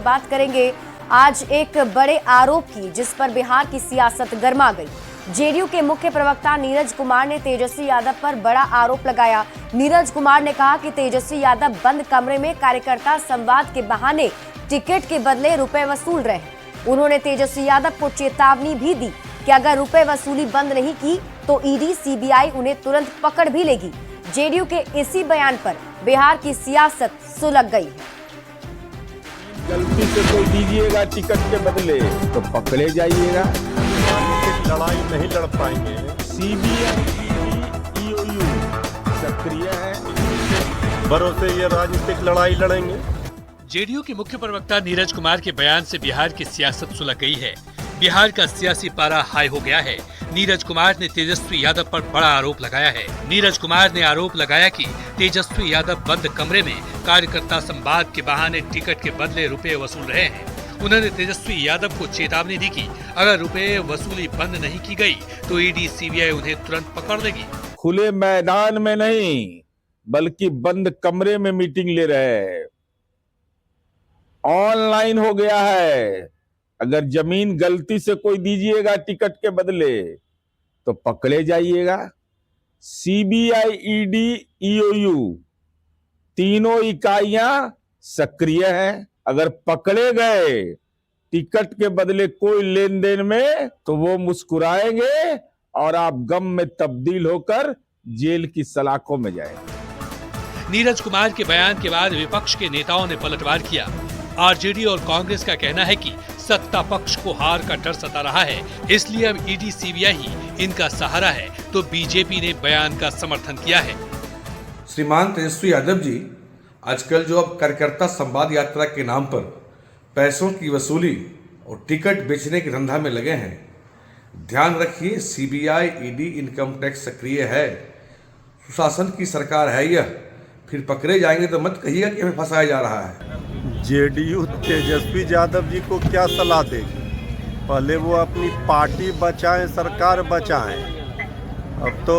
बात करेंगे आज एक बड़े आरोप की, जिस पर बिहार की सियासत गर्मा गई। जेडीयू के मुख्य प्रवक्ता नीरज कुमार ने तेजस्वी यादव पर बड़ा आरोप लगाया। नीरज कुमार ने कहा कि तेजस्वी यादव बंद कमरे में कार्यकर्ता संवाद के बहाने टिकट के बदले रुपए वसूल रहे हैं। उन्होंने तेजस्वी यादव को चेतावनी भी दी कि अगर रुपए वसूली बंद नहीं की तो ईडी सीबीआई उन्हें तुरंत पकड़ भी लेगी। जेडीयू के इसी बयान पर बिहार की सियासत सुलग गई है। गलती से कोई दीजिएगा टिकट के बदले तो पकड़े जाइएगा। लड़ाई नहीं लड़ पाएंगे। सीबीआई ईओयू सक्रिय है। भरोसे ये राजनीतिक लड़ाई लड़ेंगे। जेडीयू के मुख्य प्रवक्ता नीरज कुमार के बयान से बिहार की सियासत सुलग गई है। बिहार का सियासी पारा हाई हो गया है। नीरज कुमार ने तेजस्वी यादव पर बड़ा आरोप लगाया है। नीरज कुमार ने आरोप लगाया कि तेजस्वी यादव बंद कमरे में कार्यकर्ता संवाद के बहाने टिकट के बदले रुपए वसूल रहे हैं। उन्होंने तेजस्वी यादव को चेतावनी दी कि अगर रुपए वसूली बंद नहीं की गई तो ईडी सीबीआई उन्हें तुरंत पकड़ लेगी। खुले मैदान में नहीं बल्कि बंद कमरे में मीटिंग ले रहे हैं। ऑनलाइन हो गया है। अगर जमीन गलती से कोई दीजिएगा टिकट के बदले तो पकड़े जाइएगा। सीबीआई ईडी ईओयू तीनों इकाइयां सक्रिय हैं। अगर पकड़े गए टिकट के बदले कोई लेन देन में तो वो मुस्कुराएंगे और आप गम में तब्दील होकर जेल की सलाखों में जाएंगे। नीरज कुमार के बयान के बाद विपक्ष के नेताओं ने पलटवार किया। आरजेडी और कांग्रेस का कहना है कि सत्ता पक्ष को हार का डर सता रहा है, इसलिए अब ईडी सीबीआई ही इनका सहारा है, तो बीजेपी ने बयान का समर्थन किया है। श्रीमान तेजस्वी यादव जी आजकल जो अब कार्यकर्ता संवाद यात्रा के नाम पर पैसों की वसूली और टिकट बेचने के धंधा में लगे हैं। ध्यान रखिए, सीबीआई ईडी इनकम टैक्स सक्रिय है। सुशासन की सरकार है यह। फिर पकड़े जाएंगे तो मत कहिएगा कि हमें फंसाया जा रहा है। जेडीयू तेजस्वी यादव जी को क्या सलाह देगी? पहले वो अपनी पार्टी बचाएं, सरकार बचाएं। अब तो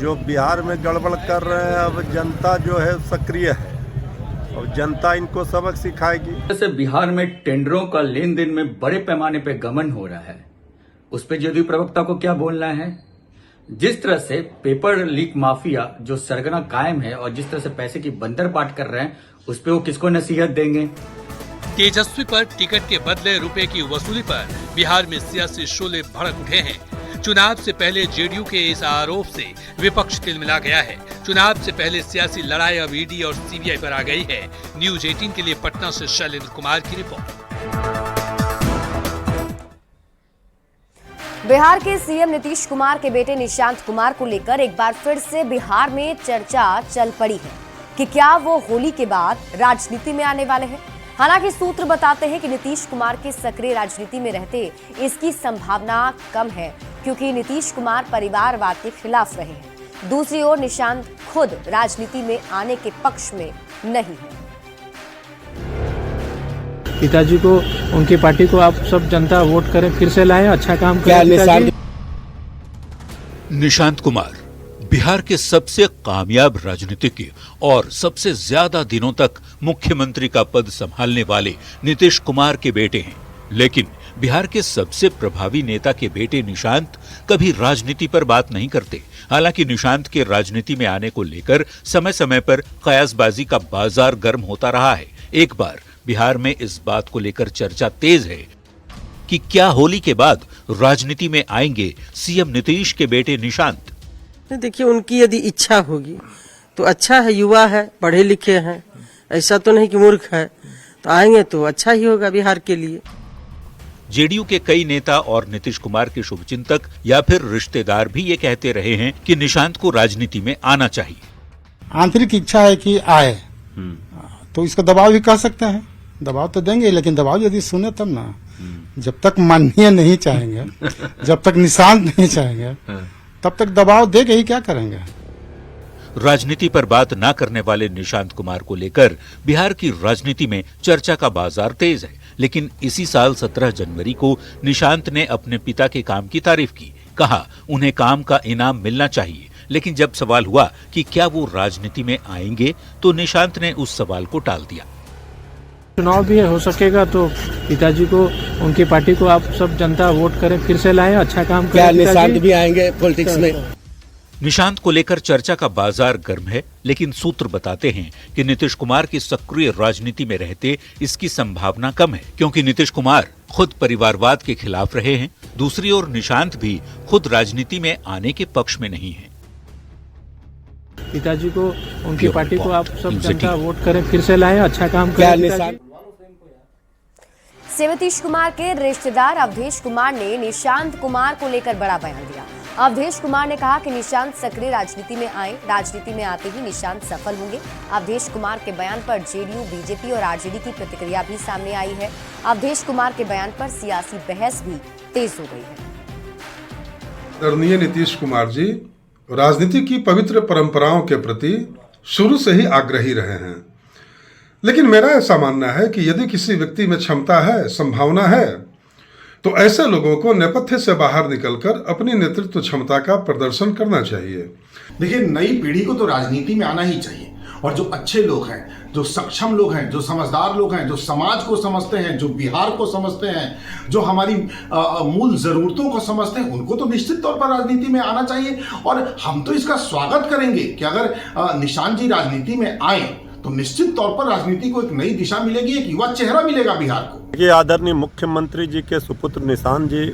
जो बिहार में गड़बड़ कर रहे हैं, अब जनता जो है सक्रिय है और जनता इनको सबक सिखाएगी। जैसे बिहार में टेंडरों का लेन देन में बड़े पैमाने पे गमन हो रहा है, उस पे जेडीयू प्रवक्ता को क्या बोलना है? जिस तरह से पेपर लीक माफिया जो सरगना कायम है और जिस तरह से पैसे की बंदरबाट कर रहे हैं, उस पे वो किसको नसीहत देंगे? तेजस्वी पर टिकट के बदले रुपए की वसूली पर बिहार में सियासी शोले भड़क उठे हैं। चुनाव से पहले जेडीयू के इस आरोप से विपक्ष तिलमिला गया है। चुनाव से पहले सियासी लड़ाई अब ईडी और सीबीआई पर आ गई है। न्यूज 18 के लिए पटना से शैलेंद्र कुमार की रिपोर्ट। बिहार के सीएम नीतीश कुमार के बेटे निशांत कुमार को लेकर एक बार फिर से बिहार में चर्चा चल पड़ी है कि क्या वो होली के बाद राजनीति में आने वाले हैं। हालांकि सूत्र बताते हैं कि नीतीश कुमार के सक्रिय राजनीति में रहते इसकी संभावना कम है, क्योंकि नीतीश कुमार परिवारवाद के खिलाफ रहे हैं। दूसरी ओर निशांत खुद राजनीति में आने के पक्ष में नहीं है। पिताजी को, उनकी पार्टी को आप सब जनता वोट करें, फिर से लाएं, अच्छा काम करें। निशांत कुमार बिहार के सबसे कामयाब राजनीतिज्ञ और सबसे ज्यादा दिनों तक मुख्यमंत्री का पद संभालने वाले नीतीश कुमार के बेटे हैं। लेकिन बिहार के सबसे प्रभावी नेता के बेटे निशांत कभी राजनीति पर बात नहीं करते। हालांकि निशांत के राजनीति में आने को लेकर समय समय पर कयासबाजी का बाजार गर्म होता रहा है। एक बार बिहार में इस बात को लेकर चर्चा तेज है कि क्या होली के बाद राजनीति में आएंगे सीएम नीतीश के बेटे निशांत। देखिए, उनकी यदि इच्छा होगी तो अच्छा है, युवा है, पढ़े लिखे हैं, ऐसा तो नहीं कि मूर्ख है, तो आएंगे तो अच्छा ही होगा बिहार के लिए। जेडीयू के कई नेता और नीतीश कुमार के शुभचिंतक या फिर रिश्तेदार भी ये कहते रहे हैं कि निशांत को राजनीति में आना चाहिए। आंतरिक इच्छा है कि आए, तो इसका दबाव भी कह सकते हैं। दबाव तो देंगे, लेकिन दबाव यदि सुने तब ना। जब तक माननीय नहीं चाहेंगे, जब तक निशांत नहीं चाहेंगे, तब तक दबाव दे के ही क्या करेंगे। राजनीति पर बात न करने वाले निशांत कुमार को लेकर बिहार की राजनीति में चर्चा का बाजार तेज है। लेकिन इसी साल 17 जनवरी को निशांत ने अपने पिता के काम की तारीफ की। कहा उन्हें काम का इनाम मिलना चाहिए। लेकिन जब सवाल हुआ कि क्या वो राजनीति में आएंगे तो निशांत ने उस सवाल को टाल दिया। चुनाव भी हो सकेगा तो पिताजी को, उनकी पार्टी को आप सब जनता वोट करें, फिर से लाएं, अच्छा काम करें। क्या निशांत भी आएंगे पॉलिटिक्स में? निशांत को लेकर चर्चा का बाजार गर्म है, लेकिन सूत्र बताते हैं कि नीतीश कुमार की सक्रिय राजनीति में रहते इसकी संभावना कम है, क्योंकि नीतीश कुमार खुद परिवारवाद के खिलाफ रहे हैं। दूसरी ओर निशांत भी खुद राजनीति में आने के पक्ष में नहीं है। पिताजी को, उनकी पार्टी को आप सब जनता वोट करें, फिर से लाएं, अच्छा काम करें। नीतीश कुमार के रिश्तेदार अवधेश कुमार ने निशांत कुमार को लेकर बड़ा बयान दिया। अवधेश कुमार ने कहा कि निशांत सक्रिय राजनीति में आए, राजनीति में आते ही निशांत सफल होंगे। अवधेश कुमार के बयान पर जेडीयू, बीजेपी और आरजेडी की प्रतिक्रिया भी सामने आई है। अवधेश कुमार के बयान पर सियासी बहस भी तेज हो गई है। आदरणीय नीतीश कुमार जी राजनीति की पवित्र परंपराओं के प्रति शुरू से ही आग्रही रहे हैं, लेकिन मेरा ऐसा मानना है कि यदि किसी व्यक्ति में क्षमता है, संभावना है, तो ऐसे लोगों को नेपथ्य से बाहर निकलकर अपनी नेतृत्व क्षमता का प्रदर्शन करना चाहिए। देखिए, नई पीढ़ी को तो राजनीति में आना ही चाहिए, और जो अच्छे लोग हैं, जो सक्षम लोग हैं, जो समझदार लोग हैं, जो समाज को समझते हैं, जो बिहार को समझते हैं, जो हमारी मूल जरूरतों को समझते हैं, उनको तो निश्चित तौर पर राजनीति में आना चाहिए। और हम तो इसका स्वागत करेंगे कि अगर निशांत जी राजनीति में आए तो निश्चित तौर पर राजनीति को एक नई दिशा मिलेगी, एक युवा चेहरा मिलेगा बिहार को। ये आदरणीय मुख्यमंत्री जी के सुपुत्र निशांत जी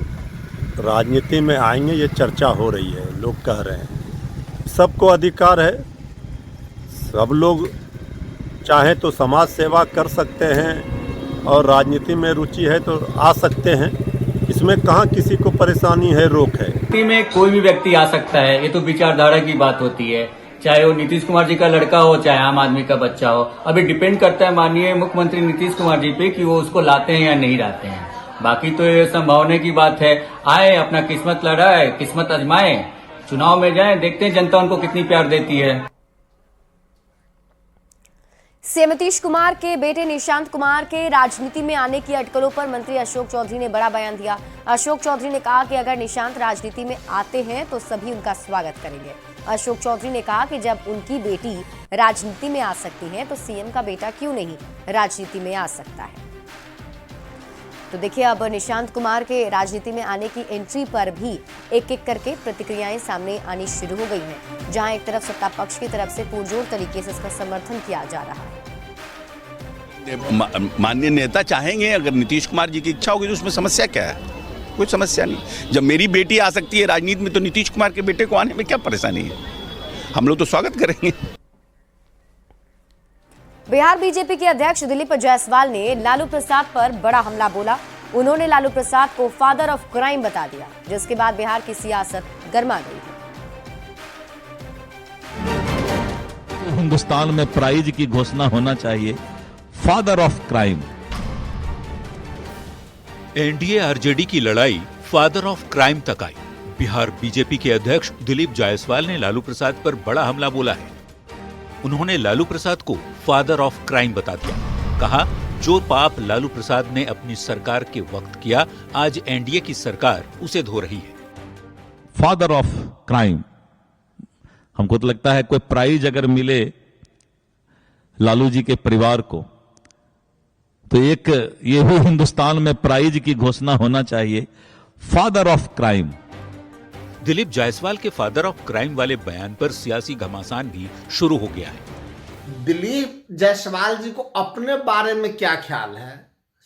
राजनीति में आएंगे, ये चर्चा हो रही है, लोग कह रहे हैं। सबको अधिकार है, सब लोग चाहे तो समाज सेवा कर सकते हैं और राजनीति में रुचि है तो आ सकते हैं, इसमें कहाँ किसी को परेशानी है, रोक है। राजनीति में कोई भी व्यक्ति आ सकता है, ये तो विचारधारा की बात होती है, चाहे वो नीतीश कुमार जी का लड़का हो, चाहे आम आदमी का बच्चा हो। अभी डिपेंड करता है माननीय मुख्यमंत्री नीतीश कुमार जी पे कि वो उसको लाते हैं या नहीं लाते हैं। बाकी तो ये संभावना की बात है, आए, अपना किस्मत लड़ाए, किस्मत आजमाए, चुनाव में जाए, देखते हैं जनता उनको कितनी प्यार देती है। सीएम नीतीश कुमार के बेटे निशांत कुमार के राजनीति में आने की अटकलों पर मंत्री अशोक चौधरी ने बड़ा बयान दिया। अशोक चौधरी ने कहा कि अगर निशांत राजनीति में आते हैं तो सभी उनका स्वागत करेंगे। अशोक चौधरी ने कहा कि जब उनकी बेटी राजनीति में आ सकती है तो सीएम का बेटा क्यों नहीं राजनीति में आ सकता है। तो देखिए, अब निशांत कुमार के राजनीति में आने की एंट्री पर भी एक एक करके प्रतिक्रियाएं सामने आनी शुरू हो गई हैं, जहां एक तरफ सत्ता पक्ष की तरफ से पुरजोर तरीके से इसका समर्थन किया जा रहा है। माननीय नेता चाहेंगे, अगर नीतीश कुमार जी की इच्छा होगी तो उसमें समस्या क्या है? कोई समस्या नहीं। जब मेरी बेटी आ सकती है राजनीति में तो नीतीश कुमार के बेटे को आने में क्या परेशानी है? हम लोग तो स्वागत करेंगे। बिहार बीजेपी के अध्यक्ष दिलीप जायसवाल ने लालू प्रसाद पर बड़ा हमला बोला। उन्होंने लालू प्रसाद को फादर ऑफ क्राइम बता दिया, जिसके बाद बिहार की सियासत गर्मा गई। हिंदुस्तान में प्राइज की घोषणा होना चाहिए, father of crime. NDA RJD की लड़ाई फादर ऑफ क्राइम तक आई। बिहार बीजेपी के अध्यक्ष दिलीप जायसवाल ने लालू प्रसाद पर बड़ा हमला बोला है। उन्होंने लालू प्रसाद को फादर ऑफ क्राइम बता दिया। कहा, जो पाप लालू प्रसाद ने अपनी सरकार के वक्त किया, आज एनडीए की सरकार उसे धो रही है। Father of crime. हमको तो लगता है कोई प्राइज अगर मिले लालू जी के परिवार को तो एक ये भी हिंदुस्तान में प्राइज की घोषणा होना चाहिए, father of crime. Dilip Jaiswal के फादर ऑफ क्राइम वाले बयान पर सियासी घमासान भी शुरू हो गया है। दिलीप जायसवाल जी को अपने बारे में क्या ख्याल है?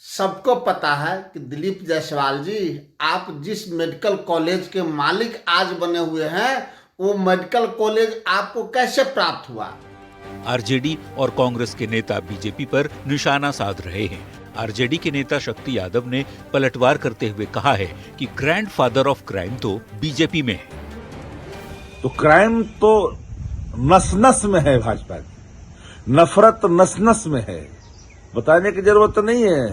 सबको पता है कि दिलीप जायसवाल जी, आप जिस मेडिकल कॉलेज के मालिक आज बने हुए हैं, वो मेडिकल कॉलेज आपको कैसे प्राप्त हुआ? आरजेडी और कांग्रेस के नेता बीजेपी पर निशाना साध रहे हैं। आरजेडी के नेता शक्ति यादव ने पलटवार करते हुए कहा है कि ग्रैंडफादर ऑफ क्राइम तो बीजेपी में है। तो क्राइम तो नस नस में है, भाजपा की नफरत नस नस में है, बताने की जरूरत नहीं है।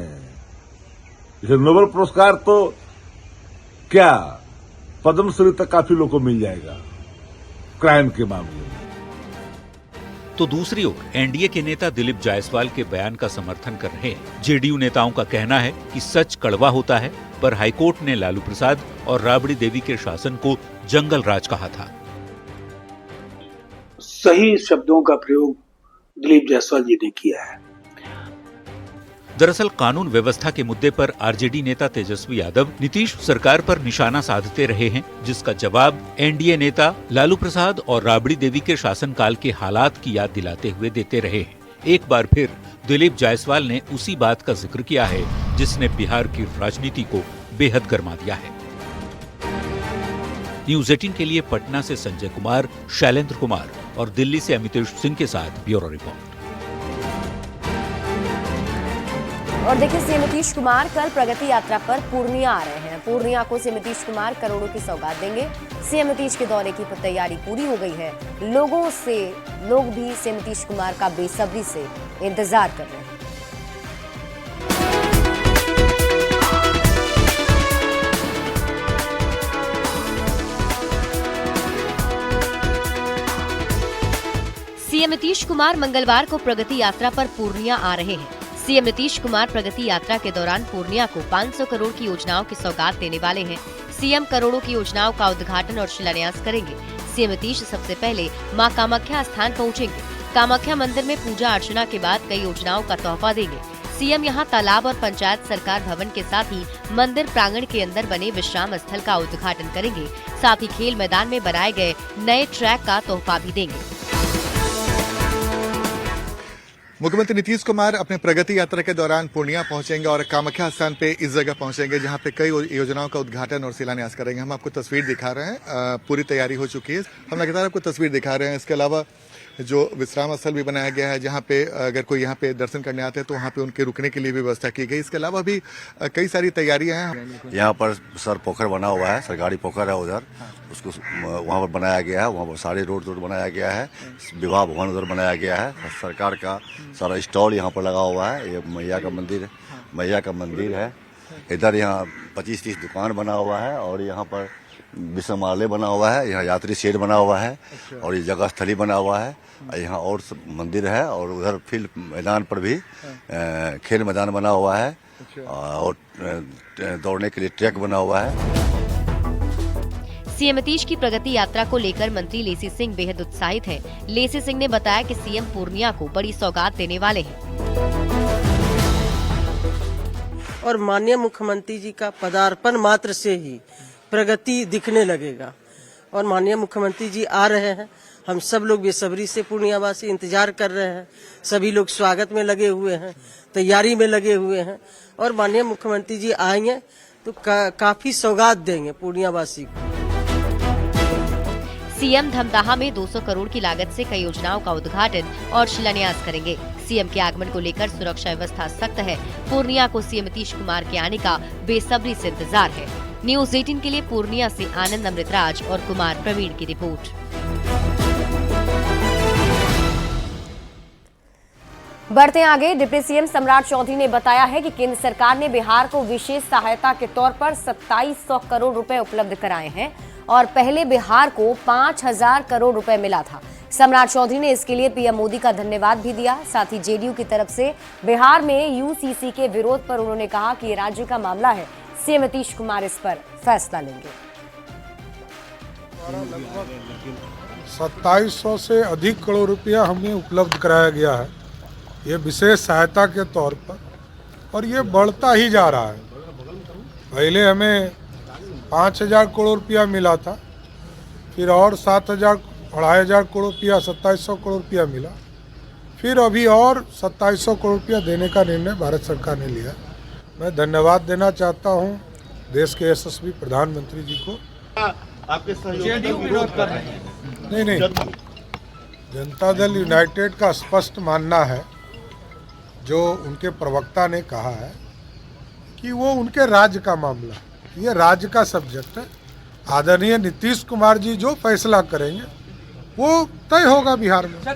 जैसे नोबेल पुरस्कार तो क्या पद्मश्री तक काफी लोगों को मिल जाएगा क्राइम के मामले में। तो दूसरी ओर एनडीए के नेता दिलीप जायसवाल के बयान का समर्थन कर रहे हैं। जेडीयू नेताओं का कहना है कि सच कड़वा होता है, पर हाईकोर्ट ने लालू प्रसाद और राबड़ी देवी के शासन को जंगल राज कहा था। सही शब्दों का प्रयोग दिलीप जायसवाल जी ने किया है। दरअसल कानून व्यवस्था के मुद्दे पर आरजेडी नेता तेजस्वी यादव नीतीश सरकार पर निशाना साधते रहे हैं, जिसका जवाब एनडीए नेता लालू प्रसाद और राबड़ी देवी के शासनकाल के हालात की याद दिलाते हुए देते रहे हैं। एक बार फिर दिलीप जायसवाल ने उसी बात का जिक्र किया है जिसने बिहार की राजनीति को बेहद गरमा दिया है। न्यूज़ 18 के लिए पटना से संजय कुमार, शैलेंद्र कुमार और दिल्ली से अमितेश सिंह के साथ ब्यूरो रिपोर्ट। और देखिए, सीएम नीतीश कुमार कल प्रगति यात्रा पर पूर्णिया आ रहे हैं। पूर्णिया को सीएम नीतीश कुमार करोड़ों की सौगात देंगे। सीएम नीतीश के दौरे की तैयारी पूरी हो गई है। लोग भी सीएम नीतीश कुमार का बेसब्री से इंतजार कर रहे हैं। सीएम नीतीश कुमार मंगलवार को प्रगति यात्रा पर पूर्णिया आ रहे हैं। सीएम नीतीश कुमार प्रगति यात्रा के दौरान पूर्णिया को 500 करोड़ की योजनाओं की सौगात देने वाले हैं। सीएम करोड़ों की योजनाओं का उद्घाटन और शिलान्यास करेंगे। सीएम नीतीश सबसे पहले मां कामाख्या स्थान पहुंचेंगे। कामाख्या मंदिर में पूजा अर्चना के बाद कई योजनाओं का तोहफा देंगे। सीएम यहां तालाब और पंचायत सरकार भवन के साथ ही मंदिर प्रांगण के अंदर बने विश्राम स्थल का उद्घाटन करेंगे। साथ ही खेल मैदान में बनाए गए नए ट्रैक का तोहफा भी देंगे। मुख्यमंत्री नीतीश कुमार अपने प्रगति यात्रा के दौरान पूर्णिया पहुंचेंगे और कामाख्या स्थान पे इस जगह पहुंचेंगे जहां पे कई योजनाओं का उद्घाटन और शिलान्यास करेंगे। हम आपको तस्वीर दिखा रहे हैं, पूरी तैयारी हो चुकी है। हम लगातार आपको तस्वीर दिखा रहे हैं। इसके अलावा जो विश्राम स्थल भी बनाया गया है, जहां पे अगर कोई यहाँ पे दर्शन करने आते हैं तो वहां पे उनके रुकने के लिए भी व्यवस्था की गई। इसके अलावा भी कई सारी तैयारियां हैं। यहाँ पर सर पोखर बना हुआ है, सरकारी पोखर है उधर, उसको वहाँ पर बनाया गया है। वहाँ पर सारे रोड बनाया गया है। विवाह भवन उधर बनाया गया है। सरकार का सारा स्टॉल यहाँ पर लगा हुआ है। ये मैया का मंदिर है। इधर यहाँ 25-30 दुकान बना हुआ है और यहाँ पर विश्रामालय बना हुआ है। यहाँ यात्री शेड बना हुआ है और ये जगह स्थली बना हुआ है। यहाँ और मंदिर है और उधर फील्ड मैदान पर भी खेल मैदान बना हुआ है और दौड़ने के लिए ट्रैक बना हुआ है। सीएम नीतीश की प्रगति यात्रा को लेकर मंत्री लेसी सिंह बेहद उत्साहित हैं। लेसी सिंह ने बताया कि सीएम पूर्णिया को बड़ी सौगात देने वाले हैं और माननीय मुख्यमंत्री जी का पदार्पण मात्र से ही प्रगति दिखने लगेगा और माननीय मुख्यमंत्री जी आ रहे हैं। हम सब लोग बेसब्री से पूर्णियावासी इंतजार कर रहे हैं। सभी लोग स्वागत में लगे हुए हैं, तैयारी में लगे हुए हैं और माननीय मुख्यमंत्री जी आएंगे तो काफी सौगात देंगे पूर्णियावासी को। सीएम धमदाहा में 200 करोड़ की लागत से कई योजनाओं का उद्घाटन और शिलान्यास करेंगे। सीएम के आगमन को लेकर सुरक्षा व्यवस्था सख्त है। पूर्णिया को सीएम नीतीश कुमार के आने का बेसब्री से इंतजार है। न्यूज़ 18 के लिए पूर्णिया से आनंद अमृतराज और कुमार प्रवीण की रिपोर्ट। बढ़ते आगे, डिप्टी सीएम सम्राट चौधरी ने बताया है कि केंद्र सरकार ने बिहार को विशेष सहायता के तौर पर 2700 करोड़ रुपए उपलब्ध कराए हैं और पहले बिहार को 5000 करोड़ रुपए मिला था। सम्राट चौधरी ने इसके लिए पीएम मोदी का धन्यवाद भी दिया। साथ ही जेडीयू की तरफ से बिहार में यूसीसी के विरोध पर उन्होंने कहा कि ये राज्य का मामला है, सीएम नीतीश कुमार इस पर फैसला लेंगे। 2700 से अधिक करोड़ रुपया हमें उपलब्ध कराया गया है, ये विशेष सहायता के तौर पर, और ये बढ़ता ही जा रहा है। पहले हमें 5000 करोड़ रुपया मिला था, फिर और 7,500 करोड़ रुपया, 2700 करोड़ रुपया मिला, फिर अभी और 2700 करोड़ रुपया देने का निर्णय भारत सरकार ने लिया। मैं धन्यवाद देना चाहता हूं देश के यशस्वी प्रधानमंत्री जी को। आपके सहयोगी विरोध कर रहे हैं? नहीं, जनता दल यूनाइटेड का स्पष्ट मानना है, जो उनके प्रवक्ता ने कहा है कि वो उनके राज्य का मामला, ये राज्य का सब्जेक्ट है। आदरणीय नीतीश कुमार जी जो फैसला करेंगे वो तय होगा बिहार में।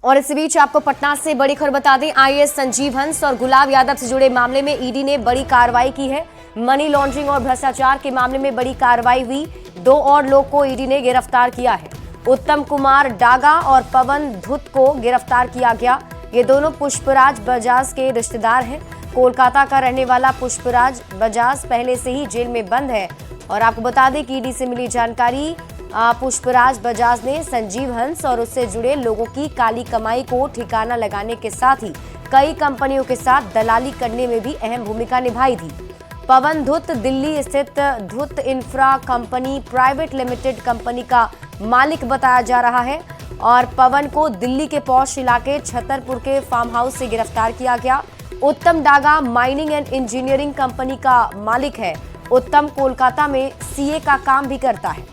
और इसी बीच आपको पटना से बड़ी खबर बता दें, आईएएस संजीव हंस और गुलाब यादव से जुड़े मामले में ईडी ने बड़ी कार्रवाई की है। मनी लॉन्ड्रिंग और भ्रष्टाचार के मामले में बड़ी कार्रवाई हुई। 2 और लोग को ईडी ने गिरफ्तार किया है। उत्तम कुमार डागा और पवन धुत को गिरफ्तार किया गया। ये दोनों पुष्पराज बजाज के रिश्तेदार हैं। कोलकाता का रहने वाला पुष्पराज बजाज पहले से ही जेल में बंद है। और आपको बता दें कि ईडी से मिली जानकारी, पुष्पराज बजाज ने संजीव हंस और उससे जुड़े लोगों की काली कमाई को ठिकाना लगाने के साथ ही कई कंपनियों के साथ दलाली करने में भी अहम भूमिका निभाई थी। पवन धुत दिल्ली स्थित धुत infra company private limited company का मालिक बताया जा रहा है और पवन को दिल्ली के पौष इलाके छतरपुर के फार्म हाउस से गिरफ्तार किया गया। उत्तम Daga mining and engineering company का मालिक है। उत्तम कोलकाता में सीए का काम भी करता है।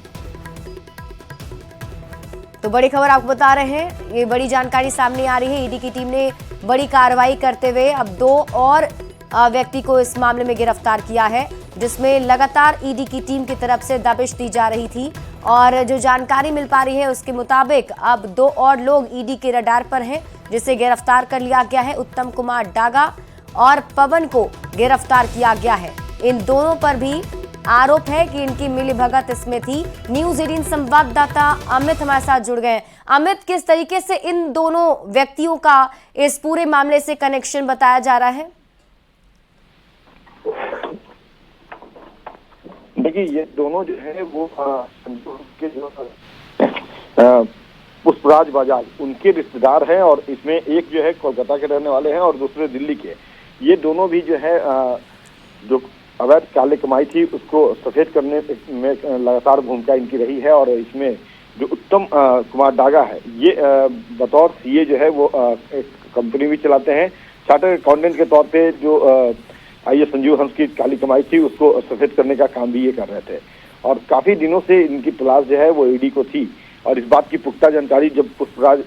तो बड़ी खबर आपको बता रहे हैं, ये बड़ी जानकारी सामने आ रही है। ईडी की टीम ने बड़ी कार्रवाई करते हुए अब 2 और व्यक्ति को इस मामले में गिरफ्तार किया है, जिसमें लगातार ईडी की टीम की तरफ से दबिश दी जा रही थी और जो जानकारी मिल पा रही है उसके मुताबिक अब 2 और लोग ईडी के रडार पर हैं, जिसे गिरफ्तार कर लिया गया है। उत्तम कुमार डागा और पवन को गिरफ्तार किया गया है। इन दोनों पर भी आरोप है कि इनकी मिलीभगत इसमें थी। न्यूज़ 18 संवाददाता अमित हमारे साथ जुड़ गए। अमित, किस तरीके से इन दोनों व्यक्तियों का इस पूरे मामले से कनेक्शन बताया जा रहा है? देखिए, ये दोनों जो है वो के जो पुष्पराज बजाज उनके रिश्तेदार हैं और इसमें एक जो है कोलकाता के रहने वाले हैं और दूसरे दिल्ली के। ये दोनों भी जो है जो अवैध काले कमाई थी उसको सफेद करने में लगातार भूमिका इनकी रही है और इसमें जो उत्तम कुमार डागा है ये बतौर सीए जो है वो एक कंपनी भी चलाते हैं। चार्टर्ड अकाउंटेंट के तौर पे जो आइए संजीव हंस की काली कमाई थी उसको सफेद करने का काम भी ये कर रहे थे और काफी दिनों से इनकी तलाश जो है वो ईडी को थी और इस बात की पुख्ता जानकारी जब पुष्पराज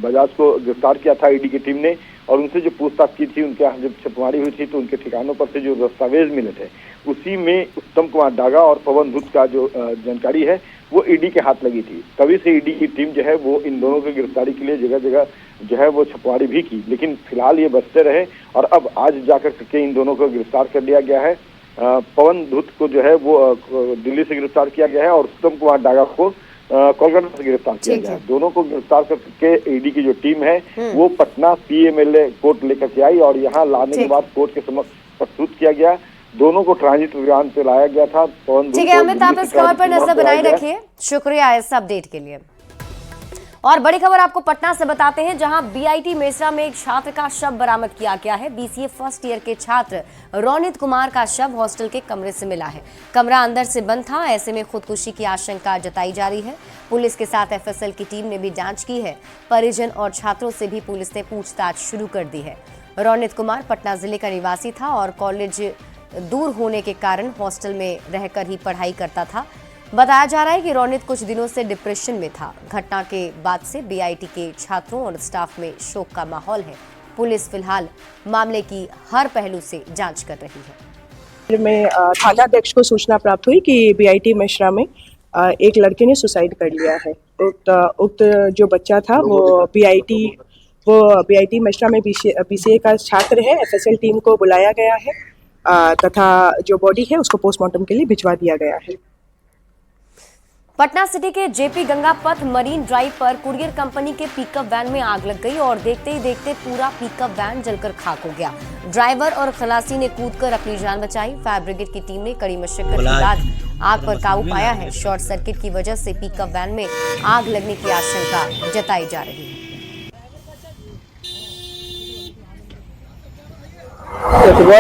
बजाज को गिरफ्तार किया था ईडी की टीम ने और उनसे जो पूछताछ की थी, उनके यहाँ जब छापेमारी हुई थी तो उनके ठिकानों पर से जो दस्तावेज मिले थे उसी में उत्तम कुमार डागा और पवन धुत का जो जानकारी है वो ईडी के हाथ लगी थी। तभी से ईडी की टीम जो है वो इन दोनों की गिरफ्तारी के लिए जगह जगह जो है वो छापेमारी भी की, लेकिन फिलहाल ये बचते रहे और अब आज जाकर के इन दोनों को गिरफ्तार कर लिया गया है। पवन धुत को जो है वो दिल्ली से गिरफ्तार किया गया है और उत्तम कुमार डागा को कोलकाता से गिरफ्तार किया गया है। दोनों को गिरफ्तार करके ईडी की जो टीम है वो पटना पीएमएलए कोर्ट लेकर के आई और यहाँ लाने के बाद कोर्ट के समक्ष प्रस्तुत किया गया। दोनों को ट्रांजिट रिमांड पे लाया गया था। ठीक है अमित, आप इस खबर पर नजर बनाए रखिए। शुक्रिया इस अपडेट के लिए। और बड़ी खबर आपको पटना से बताते हैं, जहां बीआईटी मेसरा में एक छात्र का शव बरामद किया गया है। बीसीए फर्स्ट ईयर के छात्र रोनित कुमार का शव हॉस्टल के कमरे से मिला है। कमरा अंदर से बंद था, ऐसे में खुदकुशी की आशंका जताई जा रही है। पुलिस के साथ एफएसएल की टीम ने भी जांच की है। परिजन और छात्रों से भी पुलिस ने पूछताछ शुरू कर दी है। रोनित कुमार पटना जिले का निवासी था और कॉलेज दूर होने के कारण हॉस्टल में रहकर ही पढ़ाई करता था। बताया जा रहा है कि रोनित कुछ दिनों से डिप्रेशन में था। घटना के बाद से बीआईटी के छात्रों और स्टाफ में शोक का माहौल है। पुलिस फिलहाल मामले की हर पहलू से जांच कर रही है। में थानाध्यक्ष को सूचना प्राप्त हुई कि बीआईटी मेसरा में एक लड़के ने सुसाइड कर लिया है। उक्त जो बच्चा था वो बीआईटी मेसरा में बीसीए का छात्र है। एफएसएल टीम को बुलाया गया है तथा जो बॉडी है उसको पोस्टमार्टम के लिए भिजवा दिया गया है। पटना सिटी के जेपी गंगा पथ मरीन ड्राइव पर कुरियर कंपनी के पिकअप वैन में आग लग गई और देखते ही देखते पूरा पिकअप वैन जलकर खाक हो गया। ड्राइवर और खलासी ने कूदकर अपनी जान बचाई। फायर ब्रिगेड की टीम ने कड़ी मशक्कत के बाद आग पर काबू पाया है। शॉर्ट सर्किट की वजह से पिकअप वैन में आग लगने की आशंका जताई जा रही है।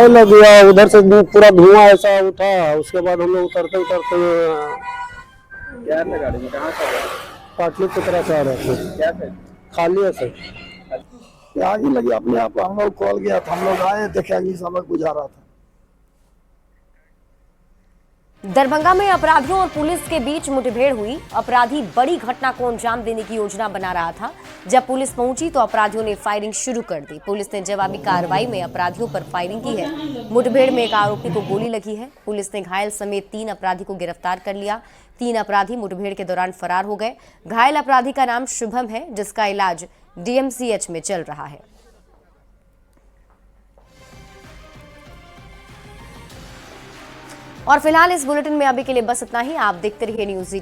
लग गया, उधर से पूरा धुआं ऐसा उठा। उसके बाद हम लोग उतरते गाड़ी में कहाँ से पाटली की तरह से आ रहे थे। क्या थे? खाली से आग ही लगी अपने आप। हम लोग कॉल गया था, हम लोग आए, देखे आगे समय गुजारा था। दरभंगा में अपराधियों और पुलिस के बीच मुठभेड़ हुई। अपराधी बड़ी घटना को अंजाम देने की योजना बना रहा था। जब पुलिस पहुंची तो अपराधियों ने फायरिंग शुरू कर दी। पुलिस ने जवाबी कार्रवाई में अपराधियों पर फायरिंग की है। मुठभेड़ में एक आरोपी को गोली लगी है। पुलिस ने घायल समेत 3 अपराधी को गिरफ्तार कर लिया। 3 अपराधी मुठभेड़ के दौरान फरार हो गए। घायल अपराधी का नाम शुभम है, जिसका इलाज डीएमसीएच में चल रहा है। और फिलहाल इस बुलेटिन में अभी के लिए बस इतना ही। आप देखते रहिए न्यूज़ 18।